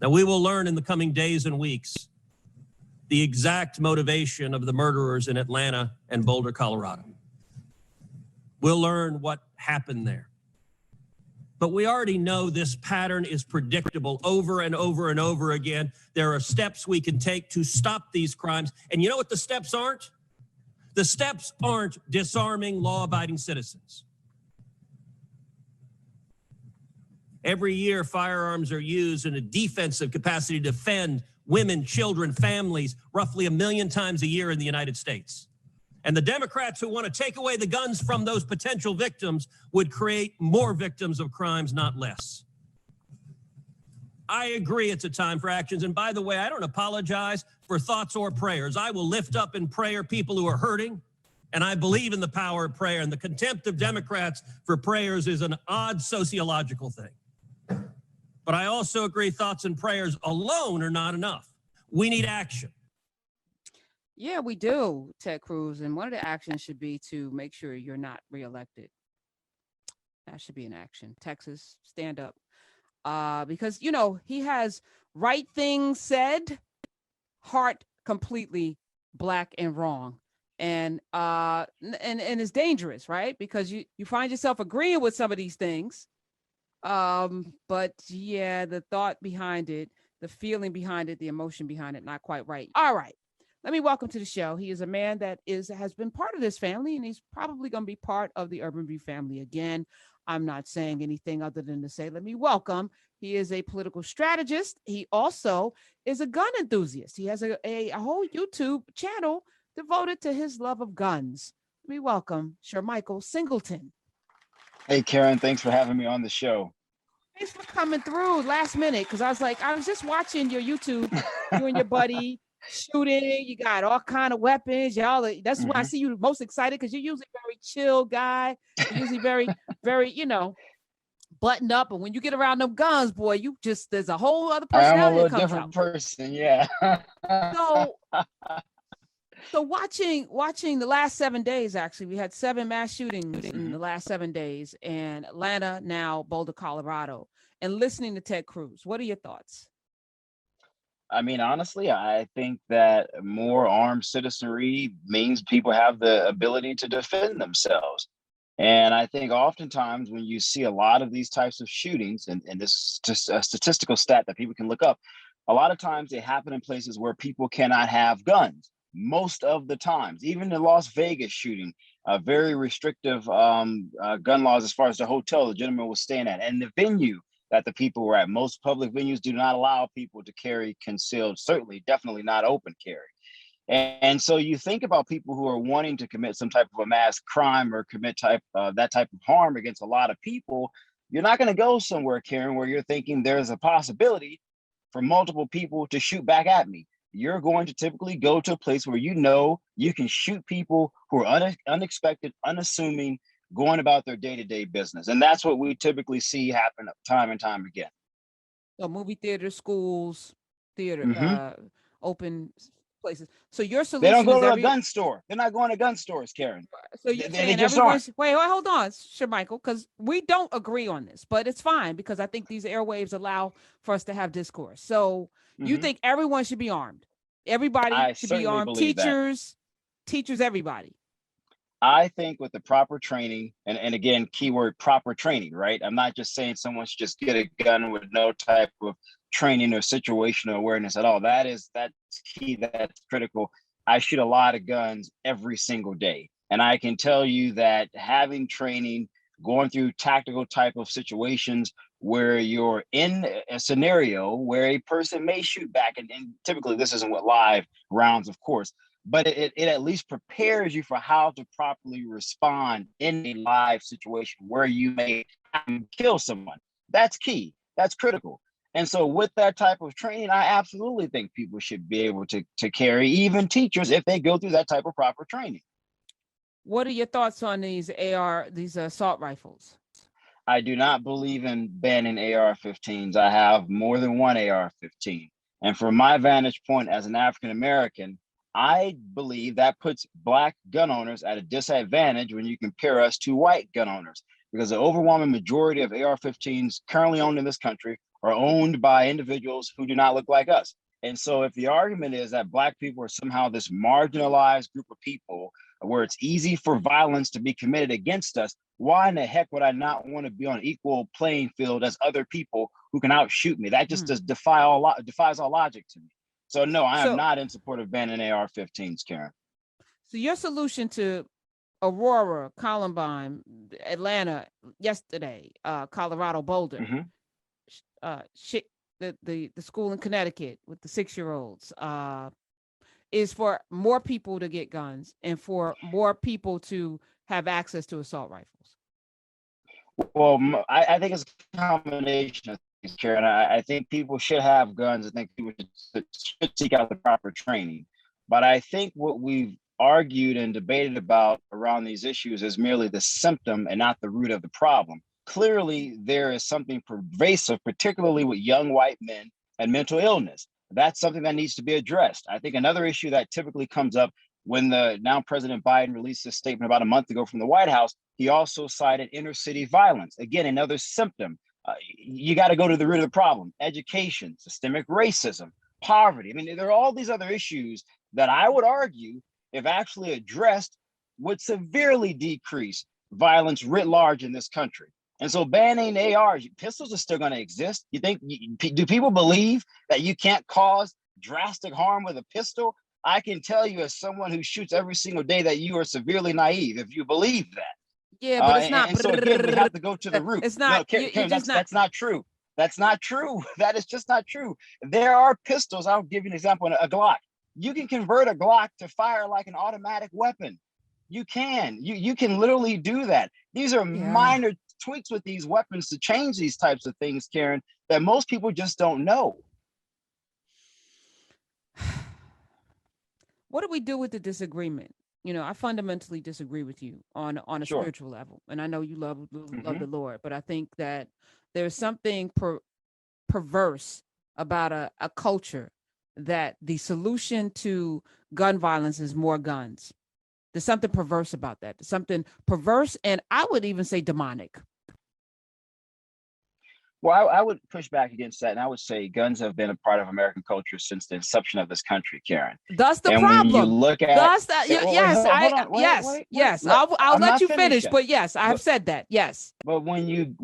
Now, we will learn in the coming days and weeks the exact motivation of the murderers in Atlanta and Boulder, Colorado. We'll learn what happened there. But we already know this pattern is predictable over and over and over again. There are steps we can take to stop these crimes. And you know what the steps aren't? The steps aren't disarming law-abiding citizens. Every year, firearms are used in a defensive capacity to defend women, children, families, roughly 1 million times a year in the United States. And the Democrats who want to take away the guns from those potential victims would create more victims of crimes, not less. I agree it's a time for actions. And by the way, I don't apologize for thoughts or prayers. I will lift up in prayer people who are hurting. And I believe in the power of prayer. And the contempt of Democrats for prayers is an odd sociological thing. But I also agree thoughts and prayers alone are not enough. We need action. Yeah, we do, Ted Cruz. And one of the actions should be to make sure you're not reelected. That should be an action. Texas, stand up. Because, you know, he has right things said, heart completely black and wrong. And it's dangerous, right? Because you find yourself agreeing with some of these things. But yeah, the thought behind it, the feeling behind it, the emotion behind it, not quite right. All right. Let me welcome to the show. He is a man that has been part of this family, and he's probably going to be part of the Urban View family again. I'm not saying anything other than to say, let me welcome. He is a political strategist. He also is a gun enthusiast. He has a whole YouTube channel devoted to his love of guns. Let me welcome Shermichael Singleton. Hey, Karen, thanks for having me on the show. Thanks for coming through last minute, because I was just watching your YouTube, you and your buddy shooting. You got all kind of weapons. Y'all, that's why I see you most excited, because you're usually a very chill guy. You're usually very, very, buttoned up. And when you get around them guns, boy, there's a whole other personality that comes out. I'm a little different person, yeah. So watching the last 7 days, actually, we had 7 mass shootings in the last 7 days, and Atlanta, now Boulder, Colorado, and listening to Ted Cruz. What are your thoughts? I mean, honestly, I think that more armed citizenry means people have the ability to defend themselves. And I think oftentimes when you see a lot of these types of shootings, and this is just a statistical stat that people can look up, a lot of times they happen in places where people cannot have guns. Most of the times, even the Las Vegas shooting, very restrictive gun laws as far as the hotel the gentleman was staying at and the venue that the people were at. Most public venues do not allow people to carry concealed, certainly, definitely not open carry. And so you think about people who are wanting to commit some type of a mass crime or commit that type of harm against a lot of people. You're not going to go somewhere, Karen, where you're thinking there's a possibility for multiple people to shoot back at me. You're going to typically go to a place where you know you can shoot people who are unexpected, unassuming, going about their day-to-day business. And that's what we typically see happen time and time again. So movie theaters, schools, open places. So your solution They don't go to a gun store. They're not going to gun stores, Karen. So you're saying everyone's... Wait, hold on, Shermichael, because we don't agree on this, but it's fine, because I think these airwaves allow for us to have discourse. So you think everyone should be armed? Everybody should be armed. Teachers, everybody. I think with the proper training, and again, keyword proper training, right? I'm not just saying someone should just get a gun with no type of training or situational awareness at all. That's key, that's critical. I shoot a lot of guns every single day. And I can tell you that having training, going through tactical type of situations where you're in a scenario where a person may shoot back, and typically this isn't what live rounds, of course, but it at least prepares you for how to properly respond in a live situation where you may kill someone. That's key. That's critical. And so with that type of training, I absolutely think people should be able to carry, even teachers, if they go through that type of proper training. What are your thoughts on these assault rifles? I do not believe in banning AR-15s. I have more than one AR-15. And from my vantage point as an African-American, I believe that puts Black gun owners at a disadvantage when you compare us to white gun owners, because the overwhelming majority of AR-15s currently owned in this country are owned by individuals who do not look like us. And so if the argument is that Black people are somehow this marginalized group of people where it's easy for violence to be committed against us, why in the heck would I not want to be on equal playing field as other people who can outshoot me? That just defies all logic to me. So no, I am not in support of banning AR-15s, Karen. So your solution to Aurora, Columbine, Atlanta, yesterday, Colorado, Boulder, the school in Connecticut with the 6-year-olds, is for more people to get guns and for more people to have access to assault rifles. Well, I think it's a combination of things, Karen. I think people should have guns. I think people should seek out the proper training. But I think what we've argued and debated about around these issues is merely the symptom and not the root of the problem. Clearly, there is something pervasive, particularly with young white men and mental illness. That's something that needs to be addressed. I think another issue that typically comes up when the now President Biden released a statement about a month ago from the White House, he also cited inner city violence. Again, another symptom. You got to go to the root of the problem: education, systemic racism, poverty. I mean, there are all these other issues that I would argue, if actually addressed, would severely decrease violence writ large in this country. And so banning ARs, pistols are still going to exist. You think, do people believe that you can't cause drastic harm with a pistol? I can tell you as someone who shoots every single day that you are severely naive if you believe that. Yeah, but it's not. And so again, we have to go to the root. It's not. No, Karen, that's not true. That's not true. That is just not true. There are pistols. I'll give you an example. A Glock. You can convert a Glock to fire like an automatic weapon. You can. You can literally do that. These are minor tweaks with these weapons to change these types of things, Karen, that most people just don't know. What do we do with the disagreement? You know, I fundamentally disagree with you on a spiritual level, and I know you love the Lord, but I think that there's something perverse about a culture that the solution to gun violence is more guns. There's something perverse about that. There's something perverse, and I would even say demonic. Well, I would push back against that, and I would say guns have been a part of American culture since the inception of this country, Karen. That's the problem. When you look at yes. I'll let you finish, but yes, I have said that. Yes. But when you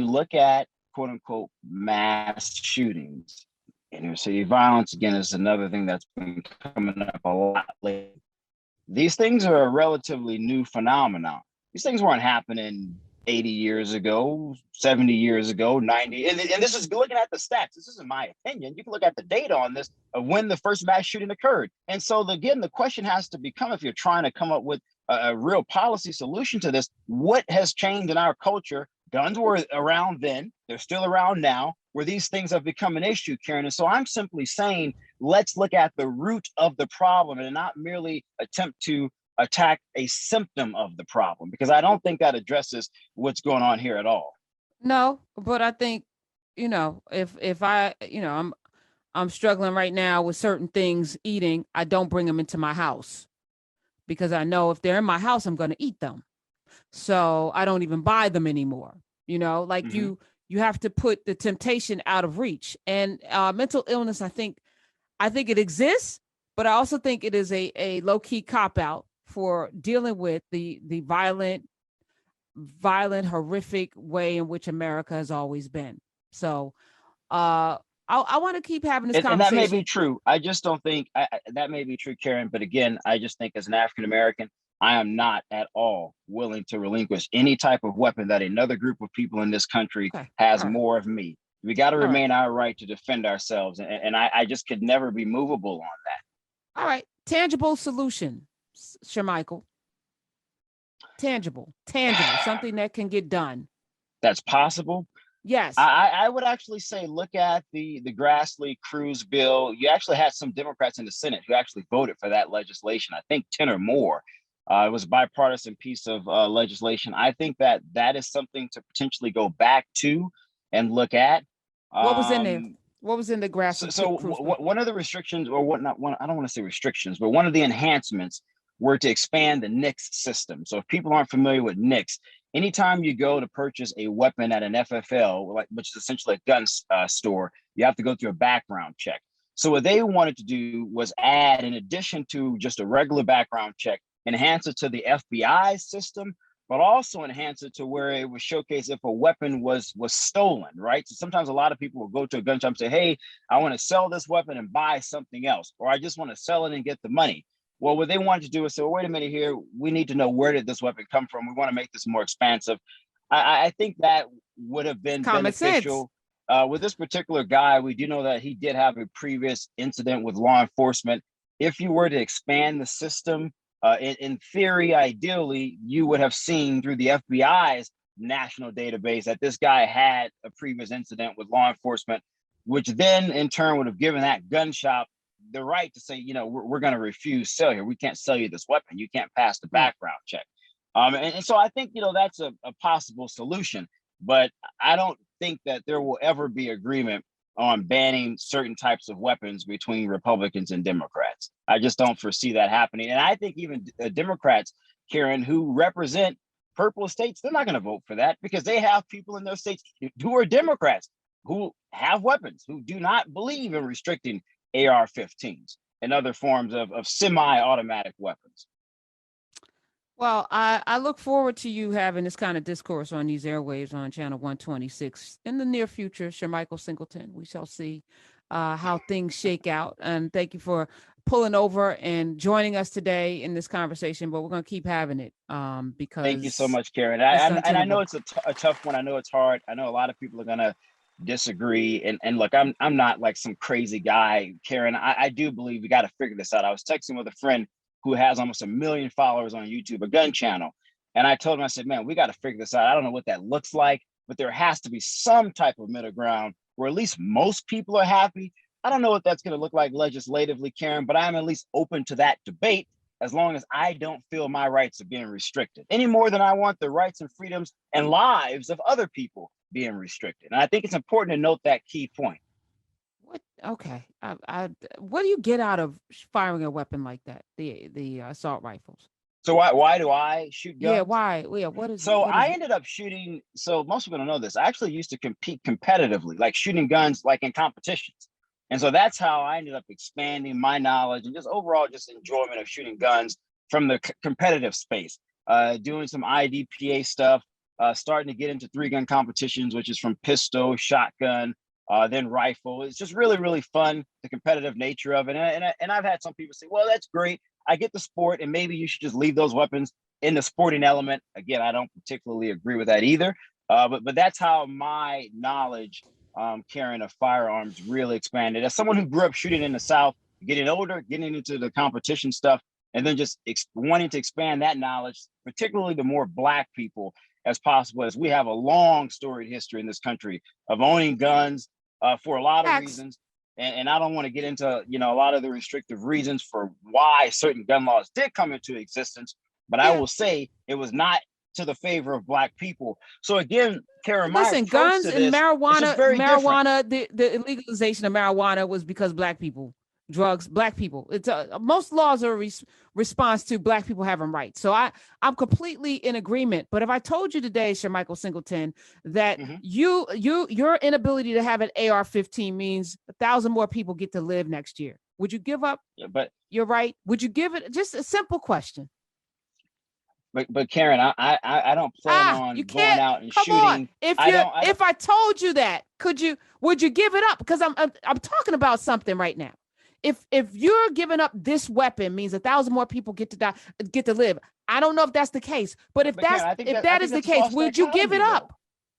look at quote unquote mass shootings, inner city violence again is another thing that's been coming up a lot lately. These things are a relatively new phenomenon. These things weren't happening 80 years ago, 70 years ago, 90. And this is looking at the stats. This isn't my opinion. You can look at the data on this of when the first mass shooting occurred. And so again, the question has to become, if you're trying to come up with a real policy solution to this, what has changed in our culture? Guns were around then, they're still around now, where these things have become an issue, Karen. And so I'm simply saying, let's look at the root of the problem and not merely attempt to attack a symptom of the problem, because I don't think that addresses what's going on here at all. No, but I think, you know, if I, you know, I'm struggling right now with certain things eating, I don't bring them into my house because I know if they're in my house, I'm going to eat them. So I don't even buy them anymore. You know, like you have to put the temptation out of reach. And mental illness, I think it exists, but I also think it is a low key cop out for dealing with the violent, horrific way in which America has always been. So I want to keep having this conversation. And that may be true. I just don't think that may be true, Karen. But again, I just think as an African-American, I am not at all willing to relinquish any type of weapon that another group of people in this country has more of me. We got to remain our right to defend ourselves. And I just could never be movable on that. All right. Tangible solution. Shermichael. Tangible, something that can get done. That's possible. Yes. I would actually say, look at the Grassley-Cruz bill. You actually had some Democrats in the Senate who actually voted for that legislation. I think 10 or more. It was a bipartisan piece of legislation. I think that is something to potentially go back to and look at. What was in there? What was in the Grassley? So one of the restrictions, or whatnot, I don't want to say restrictions, but one of the enhancements were to expand the NICS system. So if people aren't familiar with NICS, anytime you go to purchase a weapon at an FFL, which is essentially a gun store, you have to go through a background check. So what they wanted to do was add, in addition to just a regular background check, enhance it to the FBI system, but also enhance it to where it would showcase if a weapon was stolen, right? So sometimes a lot of people will go to a gun shop and say, hey, I want to sell this weapon and buy something else, or I just want to sell it and get the money. Well, what they wanted to do is say, well, wait a minute here, we need to know, where did this weapon come from? We want to make this more expansive. I think that would have been Common beneficial. With this particular guy, we do know that he did have a previous incident with law enforcement. If you were to expand the system, in theory, ideally, you would have seen through the FBI's national database that this guy had a previous incident with law enforcement, which then in turn would have given that gun shop the right to say, we're going to refuse sale here. We can't sell you this weapon. You can't pass the background check. And so I think, that's a possible solution, but I don't think that there will ever be agreement on banning certain types of weapons between Republicans and Democrats. I just don't foresee that happening. And I think even Democrats, Karen, who represent purple states, they're not going to vote for that, because they have people in those states who are Democrats, who have weapons, who do not believe in restricting AR-15s and other forms of semi-automatic weapons. Well, I look forward to you having this kind of discourse on these airwaves on Channel 126 in the near future, Shermichael Singleton. We shall see how things shake out. And thank you for pulling over and joining us today in this conversation, but we're going to keep having it because... Thank you so much, Karen. And I know it's a tough one. I know it's hard. I know a lot of people are going to disagree. And look, I'm not like some crazy guy, Karen. I do believe we got to figure this out. I was texting with a friend who has almost 1 million followers on YouTube, a gun channel. And I told him, I said, man, we got to figure this out. I don't know what that looks like, but there has to be some type of middle ground where at least most people are happy. I don't know what that's going to look like legislatively, Karen, but I'm at least open to that debate, as long as I don't feel my rights are being restricted any more than I want the rights and freedoms and lives of other people being restricted. And I think it's important to note that key point. What? Okay. What do you get out of firing a weapon like that? The assault rifles. So why do I shoot guns? Yeah. Why? Yeah. What is? So what is I it? ended up shooting. So most people don't know this. I actually used to compete competitively, like shooting guns, like in competitions. And so that's how I ended up expanding my knowledge and just overall just enjoyment of shooting guns from the competitive space, doing some IDPA stuff, starting to get into 3-gun competitions, which is from pistol, shotgun, then rifle. It's just really, really fun, the competitive nature of it. And I've had some people say, well, that's great. I get the sport, and maybe you should just leave those weapons in the sporting element. Again, I don't particularly agree with that either. But that's how my knowledge, Karen, of firearms really expanded. As someone who grew up shooting in the South, getting older, getting into the competition stuff, and then just wanting to expand that knowledge, particularly the more Black people as possible, as we have a long storied history in this country of owning guns for a lot of reasons. And I don't want to get into, a lot of the restrictive reasons for why certain gun laws did come into existence, but I will say it was not to the favor of Black people. So again, Karen, listen, guns and marijuana, the legalization of marijuana was because Black people, drugs, Black people. It's most laws are a response to Black people having rights. So I'm completely in agreement. But if I told you today, Shermichael Singleton, that your inability to have an AR-15 means 1,000 more people get to live next year, would you give up? Yeah, but you're right. Would you give it? Just a simple question. But Karen, I don't plan on going out and shooting. On. If I told you that, would you give it up? Because I'm talking about something right now. If you're giving up this weapon means 1,000 more people get to live. I don't know if that's the case, but if that is the case, would you give it up?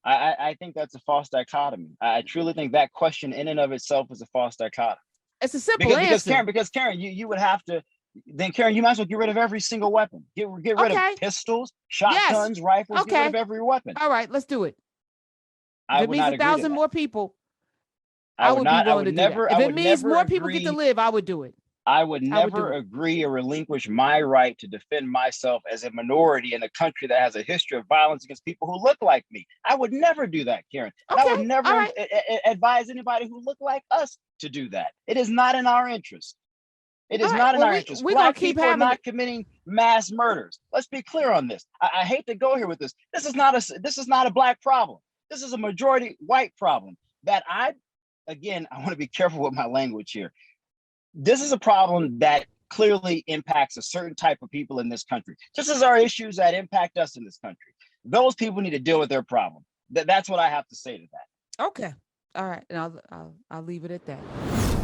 I think that's a false dichotomy. I truly think that question in and of itself is a false dichotomy. It's a simple answer. Because Karen, you would have to. Then Karen, you might as well get rid of every single weapon. Get rid of pistols, shotguns, rifles. Get rid of every weapon. All right, let's do it. If it means 1,000 more people, I would be willing to do that. If it means more people get to live, I would do it. I would never agree or relinquish my right to defend myself as a minority in a country that has a history of violence against people who look like me. I would never do that, Karen. And I would never advise anybody who look like us to do that. It is not in our interest. It is All right, not in well, our we- interest. we're gonna Black keep people are having not committing mass murders. Let's be clear on this. I hate to go here with this. This is not a black problem. This is a majority white problem that I want to be careful with my language here. This is a problem that clearly impacts a certain type of people in this country, just as our issues that impact us in this country. Those people need to deal with their problem. That's what I have to say to that. Okay. All right. And I'll leave it at that.